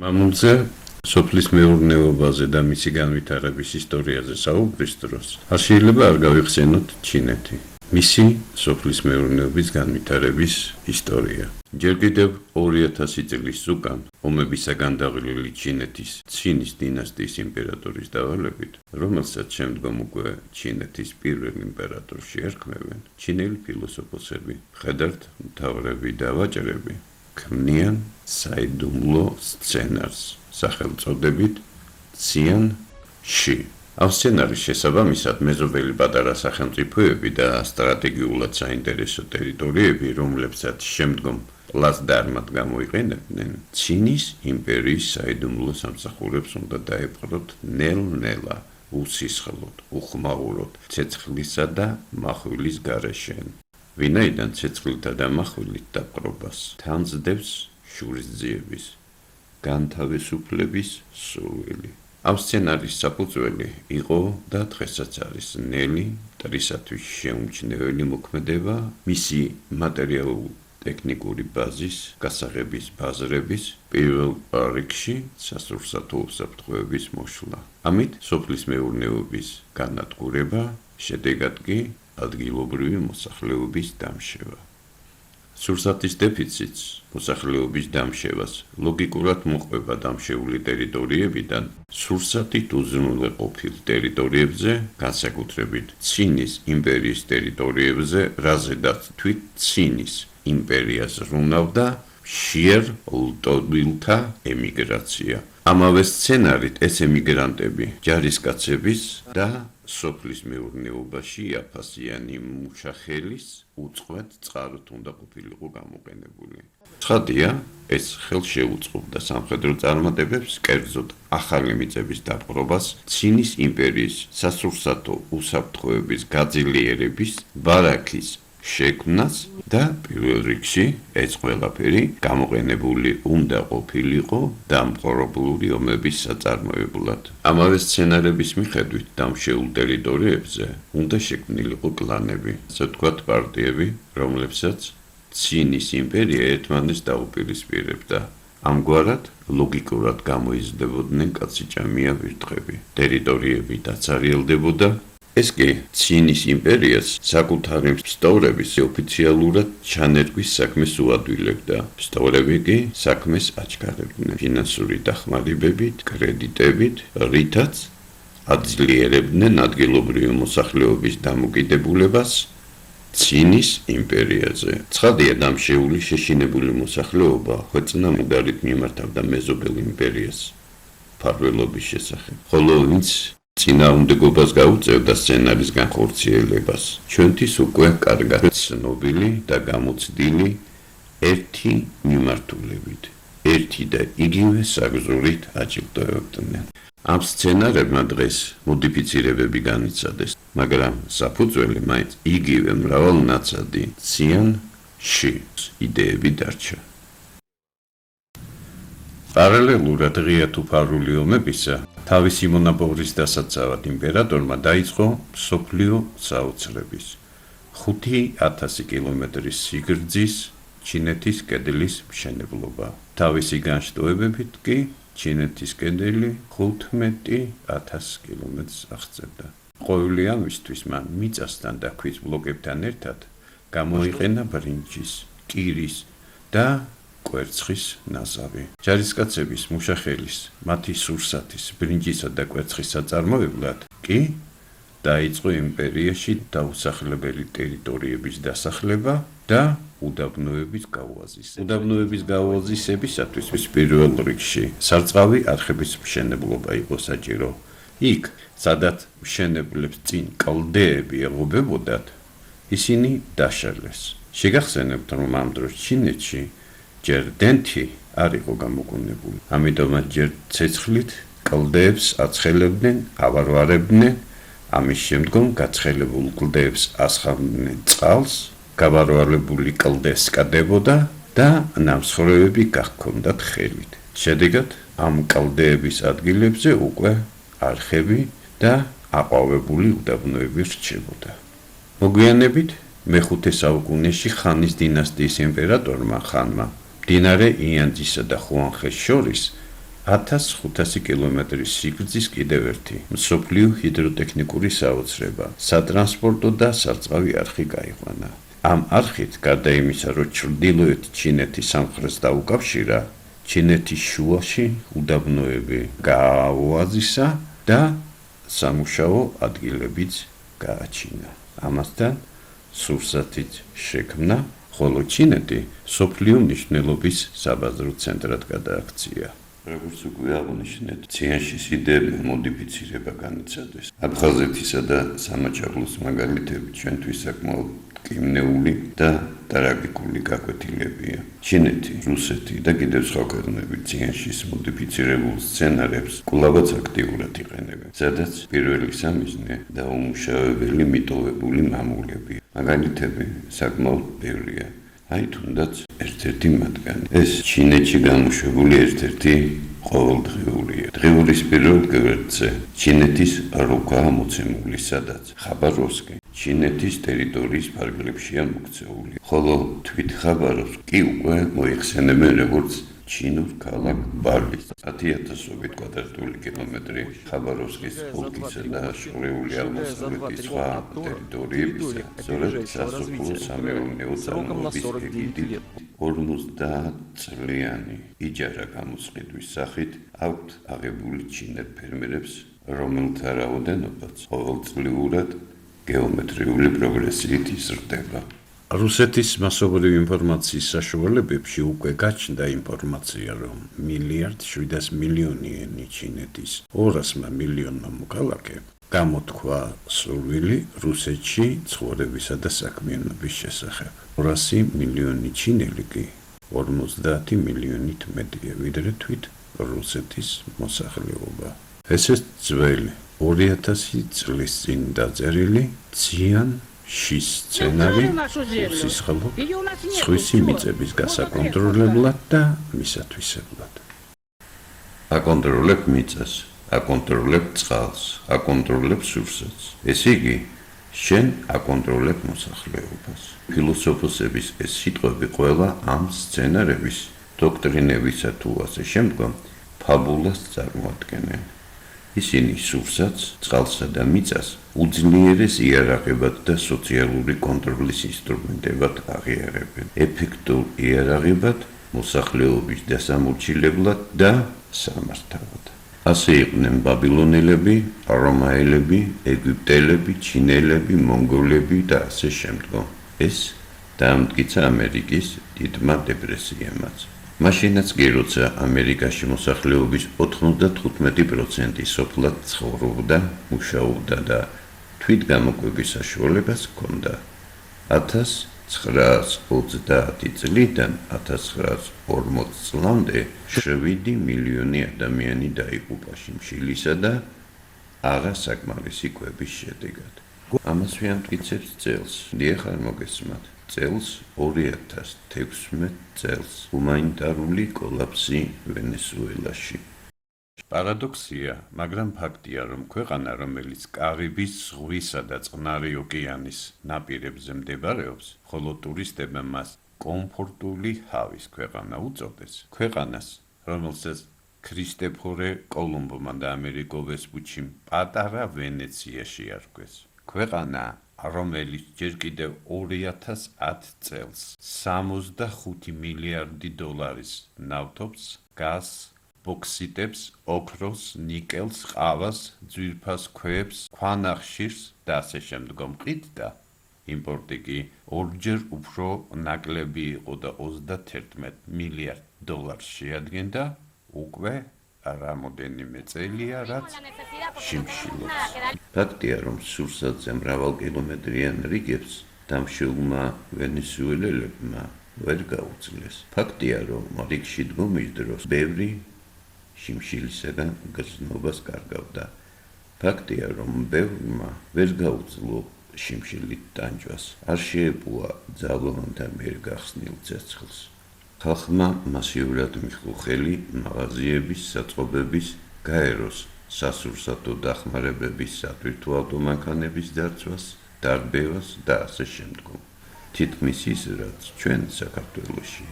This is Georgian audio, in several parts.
მამულზე სოფლის მეურნეობაზე და მისი განვითარების ისტორიაზე საუბრის დროს არ შეიძლება არ გავიხსენოთ ჩინეთი. მისი სოფლის მეურნეობის განვითარების ისტორია. ჯერ კიდევ 2000 წლის უკან ომებისაგან დაღლილი ჩინეთის ცინის დინასტიის იმპერატორის დავალებით, რომელსაც შემდგომ უკვე ჩინეთის პირველ იმპერატორს შეერქმევენ, ჩინელი ფილოსოფოსები, მხედართ მთავრები და ვაჭრები ქმნიან საიდუმლო სცენარს, სახელწოდებით ციან ში. ამ სცენარის შესაბამისად მეზობელი პატარა სახელმწიფოები და სტრატეგიულად საინტერესო ტერიტორიები, რომლებსაც შემდგომ პლაცდარმად გამოიყენებდნენ, ცინის იმპერიის საიდუმლო სამსახურებს უნდა დაეპყროთ ნელ-ნელა, უსისხლოდ, უხმაუროდ, ცეცხლისა და מחვილის გარეშე. ვინაიდან ცეცხლითა და מחვილით დაპყრობას თანძდებს შურისძიების, განთავისუფლების სურვილი. ამ სცენარის საფუძველი იყო და დღესაც არის ნელი მტრისათვის შეუმჩნეველი მოქმედება, მისი მატერიალურ-ტექნიკური ბაზის, გასაღების ბაზრების, პირველ რიგში სასურსათო უსაფრთხოების მოშლა. ამით სოფლის მეურნეობის განადგურება, შედეგად კი ადგილობრივი მოსახლეობის დამშევა. სურსათის დეფიციტს, მოსახლეობის დამშევას ლოგიკურად მოყვება დამშეული ტერიტორიებიდან სურსათით უზრუნველყოფილ ტერიტორიებზე, განსაკუთრებით ცინის იმპერიის ტერიტორიებზე, რაზედაც თვით ცინის იმპერიას ზრუნავდა მშიერ ლტობილთა ემიგრაცია. ამავე სცენარით ეს ემიგრანტები ჯარისკაცების და სოფლის მეურნეობაში აფასიანი მუშახელის უწყვეტ წყაროთ უნდა ყოფილიყო გამოყენებული. ცხადია, ეს ხელშეუწყობდა სამხედრო წარმატებებს, კერძოდ ახალი მიწების დაპყრობას, ცინის იმპერიის სასურსათო უსაფრთხოების გაძლიერების, ბარაქის შექმნას და პირველ რიგში ეს ყველაფერი გამოყენებული უნდა ყოფილიყო დამპყრობლური ომების საწარმოებლად. ამავე სცენარების მიხედვით დამშეულ ტერიტორიებზე უნდა შექმნილიყო კლანები, ასე ვთქვათ პარტიები, რომლებსაც ცინის იმპერია ერთმანეთს დაუპირისპირებდა. ამგვარად ლოგიკურად გამოიზრდებოდნენ კაციჭამია ვირთხები, ტერიტორიები დაცარიელდებოდა. ეს კი ცინის იმპერიას საკუთარი მსტოვრების ოფიციალურად ჩანერგვის საქმეს უადვილებდა. მსტოვრები კი საქმეს აჩქარებდნენ ფინანსური დახმარებებით, კრედიტებით, რითაც აძლიერებდნენ ადგილობრივი მოსახლეობის დამოკიდებულებას ცინის იმპერიაზე. ცხადია, დამშეული შეშინებული მოსახლეობა ხვეწნა მუდარით მიმართავდა მეზობელ იმპერიას მფარველობის შესახებ, ხოლო ვინც წინააღმდეგობას გაუწევდა სცენარის განხორციელებას, ჩვენთვის უკვე კარგად ცნობილი და გამოცდილი ერთი მიმართულებით, ერთი და იგივე საგზურით აჯილდოებდნენ. ამ სცენარებმა დღეს მოდიფიცირებები განიცადეს, მაგრამ საფუძველი მაინც იგივე მრავალნაცადი ციან ში იდეები დარჩა. პარალელურად ღია თუ ფარული ომებისა, თავისი მონაპოვრის დასაცავად იმპერატორმა დაიწყო მსოფლიო საოცრების 5000 კილომეტრის სიგრძის ჩინეთის კედლის მშენებლობა. თავისი განშტოებებით კი ჩინეთის კედელი 15000 კილომეტრს აღწევდა. ყოველი ამისთვის მან მიწასთან და ქვის ბლოკებთან ერთად გამოიყენა ბრინჯის, კირის და კვერცხის ნაზავი. ჯარისკაცების, მუშახელის, მათი სურსათის, ბრინჯისა და კვერცხის საწარმოებლად კი დაიწყო იმპერიაში დაუსახლებელი ტერიტორიების დასახლება და უდაბნოების გაუაზისება. უდაბნოების გაუაზისებისათვის პირველ რიგში სარწყავი არხების მშენებლობა იყო საჭირო. იქ, სადაც მშენებლებს წინ კლდეები ეღობებოდათ, ისინი დაშალეს. შეგახსენებთ, რომ ამ დროს ჩინეთში ჯერ დენთი არ იყო გამოგონებული. ამიტომაც ჯერ ცეცხლით კლდეებს აცხელებდნენ, ავარვარებდნენ, ამის შემდგომ გაცხელებულ კლდეებს ასხამდნენ წყალს, გავარვარებული კლდე სკადებოდა და ნამსხვრევები გაჰქონდათ ხელით. შედეგად ამ კლდეების ადგილებზე უკვე არხები და აყვავებული უდაბნოები რჩებოდა. მოგვიანებით მე-5 საუკუნეში ხანის დინასტიის იმპერატორმა ხანმა მდინარე იანძისა და ხუანხეს შორის 1500 კილომეტრის სიგრძის კიდევ ერთი მსოფლიო ჰიდროტექნიკური საოცრება, სატრანსპორტო და სარწყავი არხი გაიყვანა. ამ არხით, გარდა იმისა, რომ ჩრდილოეთ ჩინეთის სამხრეთს დაუკავშირა, ჩინეთის შუაში უდაბნოები გააოაზისა და სამუშაო ადგილებიც გააჩინა. ამასთან სურსათით შექმნა, ხოლო ჩინეთი სოფლიო მნიშვნელობის საბაზრო ცენტრად გადააქცია. როგორც უკვე აღნიშნეთ, ციანშის იდეების მოდიფიცირება განიცადეს. აფხაზეთისა და სამაჩაბლოს მაგალითები ჩვენთვის საკმაოდ მტკივნეული და ტრაგიკული გაკვეთილებია. ჩინეთი, რუსეთი და კიდევ სხვა ქვეყნები ციანშის მოდიფიცირებულ სცენარებს კვლავაც აქტიურად იყენებენ, სადაც პირველი სამიზნე დაუმუშავებელი მიტოვებული მამულები. მაგალითები საკმაოდ ბევრია. აი თუნდაც ერთ-ერთი მათგანი. ეს ჩინეთში გამოშვებული ერთ-ერთი ყოველდღიურია. დღევრის პირველ გვერდზე ჩინეთის რუკაა მოცემული, სადაც ხაბაროვსკი ჩინეთის ტერიტორიის ფარგლებშია მოქცეული, ხოლო თვით ხაბაროვსკი უკვე მოიხსენებენ როგორც ჩინურ ქალაქ ბარლის 10,000 კვადრატული კილომეტრი ხაბაროვსკის ოლქისა და შორეული აღმოსავლეთის სხვა ტერიტორიებისა, სწორედ სასოფლო-სამეურნეო წარმოების ეგიდით 50 წლიანი იჯარა გამოსყიდვის სახით აქვთ აღებული ჩინელ ფერმერებს, რომელთა რაოდენობაც ყოველწლიურად გეომეტრიული პროგრესიით იზრდება. რუსეთის მასობრივი ინფორმაციის საშუალებებში უკვე გაჩნდა ინფორმაცია, რომ 1,7 ჩინეთის 200 მილიონმა მოქალაქემ გამოთქვა სურვილი რუსეთში ცხოვრებისა და საქმიანობის შესახებ. 200 მილიონი ჩინელი კი 50 მილიონით მეტია, ვიდრე თვით რუსეთის მოსახლეობა. ესეც ძველი 2000 წლის წინ დაწერილი ციანშის სცენარი სისხლო სხვისი მიწების გასაკონტროლებლად და მისათვისებლად. აკონტროლებ მიწას, აკონტროლებ წყალს, აკონტროლებ სურსათს. ესე იგი, შენ აკონტროლებ მოსახლეობას. ფილოსოფოსების ეს სიტყვები ყველა ამ სცენარების, დოქტრინებისა თუ ასე შემდგომ ფაბულას წარმოადგენენ. ისინი სურსათს, წყალსა და მიწას უძლიერეს იარაღებად და სოციალური კონტროლის ინსტრუმენტებად აღიარებენ. ეფექტურ იარაღებად, მოსახლეობის დასამორჩილებლად და სამართავად. ასე იყვნენ ბაბილონელები, რომაელები, ეგვიპტელები, ჩინელები, მონგოლები და ასე შემდგომ. ეს დაამტკიცა ამერიკის დიდმა დეპრესიამაც. მაშინაც კი, როცა ამერიკაში მოსახლეობის 95% სოფლად ცხოვრობდა, მუშაობდა და თვითგამოკვების საშუალებას ჰქონდა. 1930 წლიდან 1940 წლამდე 7 მილიონი ადამიანი დაიღუპა შიმშილისა და არასაკმარისი კვების შედეგად. ამას ვიამტკიცებს წელს, დიახ არ მოგესმათ, წელს 2016 წელს ჰუმანიტარული კოლაფსი ვენესუელაში. პარადოქსია, მაგრამ ფაქტია, რომ ქვეყანა, რომელიც კარიბის ზღვისა და წყნარი ოკეანის ნაპირებზე მდებარეობს, ხოლო ტურისტებმა მას კომფორტული ჰავის ქვეყანა უწოდეს, ქვეყანას, რომელსაც ქრისტეფორე კოლუმბმა და ამერიკო ვესპუჩიმ პატარა ვენეციაში არქვეს. ქვეყანა, რომელიც ჯერ კიდევ 2010 წელს 65 მილიარდი დოლარის ნავთობს, გაზს, ბოქსიტებს, ოქროს, ნიკელს, ყავას, ძვირფას ქვებს, ქვანახშირს და ასე შემდგომ ყიდდა, იმპორტი კი ორჯერ უფრო ნაკლები იყო და 31 მილიარდ დოლარს შეადგენდა, უკვე რამოდენიმე წელია, რაც შიმშილობს. ფაქტია, რომ სურსათზე მრავალკილომეტრიან რიგებს დამშეულმა ვენესუელელებმა ვერ გაუძლეს. ფაქტია, რომ რიგში დგომის დროს ბევრი შიმშილისაგან გრძნობას კარგავდა. ფაქტია, რომ ბევრმა ვერ გაუძლო შიმშილით ტანჯვას, არ შეეპოვა ძალოვანთა მიერ გახსნილ ცეცხლს. ხალხმა მასიურად მიჰყო ხელი მაღაზიების, საწყობების, გაეროს, სასურსათო დახმარებების, სატვირთო მანქანების დარწვას, დარბევას და ასე შემდგომ. თითქმის ის, რაც ჩვენ საქართველოში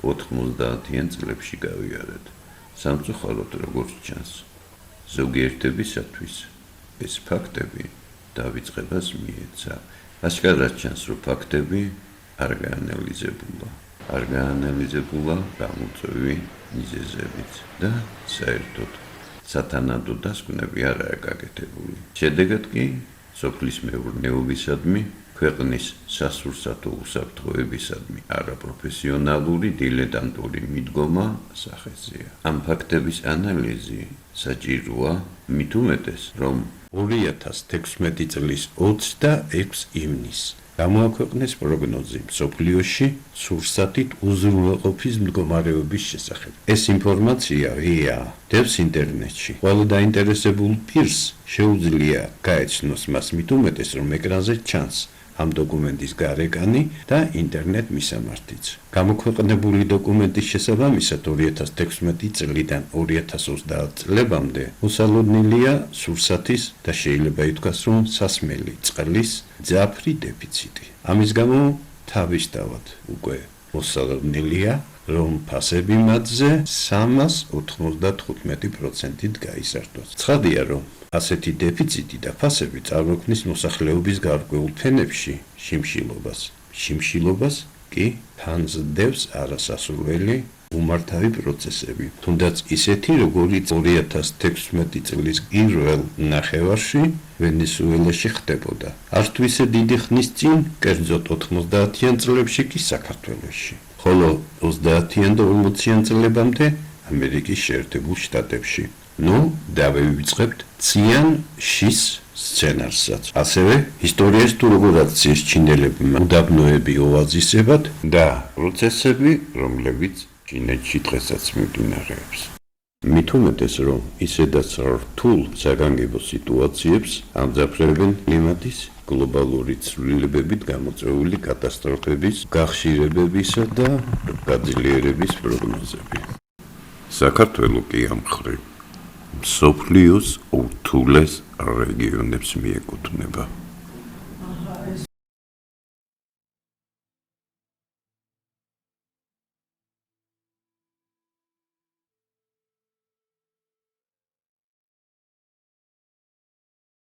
90-იან წლებში გავიარეთ. სამწუხაროდ როგორც ჩანს, ზოგიერთებისათვის ეს ფაქტები დავიწყებას მიეცა. Აშკარად ჩანს, რომ ფაქტები არ გაანალიზებულა გამოწვევი მიზეზებით და საერთოდ სათანადო დასკვნები არაა გაკეთებული. შედეგად კი სოფლის მეურნეობისადმი, ქვეყნის სასურსათო უსაფრთხოებისადმი არაპროფესიონალური დილეტანტური მიდგომა სახეზეა. ამ ფაქტების ანალიზი საჭიროა, მით უმეტეს, რომ 2016 წლის 26 ივნისს გამოაქვეყნეს პროგნოზი მსოფლიოში სურსათით უზრუნველყოფის მდგომარეობის შესახებ. ეს ინფორმაცია ღია დევს ინტერნეტში. ყველა დაინტერესებულ პირს შეუძლია გაეცნოს მას, მით უმეტეს, რომ ეკრანზე ჩანს ამ დოკუმენტის გარეკანი და ინტერნეტ მისამართიც. გამოქვეყნებული დოკუმენტის შესაბამისად 2016 წლიდან 2030 წლებამდე მოსალოდნელია სურსათის და შეიძლება ითქვას, რომ სასმელი წყლის ძაფრი დეფიციტი. ამის გამო თავისთავად უკვე მოსალოდნელია, რომ ფასები მათზე 395%-ით გაიზარდოს. ცხადია, რომ ასეთი დეფიციტი და ფასები წარმოქმნის მოსახლეობის გარკვეულ ფენებში შიმშილობას კი თანზდევს არასასურველი უმართავი პროცესები. თუნდაც ისეთი, როგორიც 2016 წლის პირველ ნახევარში ვენესუელაში ხდებოდა. არც თუ ისე დიდი ხნის წინ, კერძოდ 90-იან წლებში კი საქართველოში, ხოლო 30-იან და 40-იან წლებამდე ამერიკის შეერთებულ შტატებში. დავივიწყებთ ციან შის სცენარსაც. ასევე ისტორიას თუ როგორ აქციეს ჩინელებმა უდაბნოები ოაზისებად და პროცესები, რომლებიც ჩინეთში დღესაც მიმდინარეობს. მით უმეტეს, რომ ისედაც რთულ საგანგებო სიტუაციებს ამძაფრებენ კლიმატის გლობალური ცვლილებებით გამოწვეული კატასტროფების გახშირებებისა და გაძლიერების პროგნოზები. საქართველო კი ამ მხრივ მსოფლიოს ურთულეს რეგიონებს მიეკუთვნება.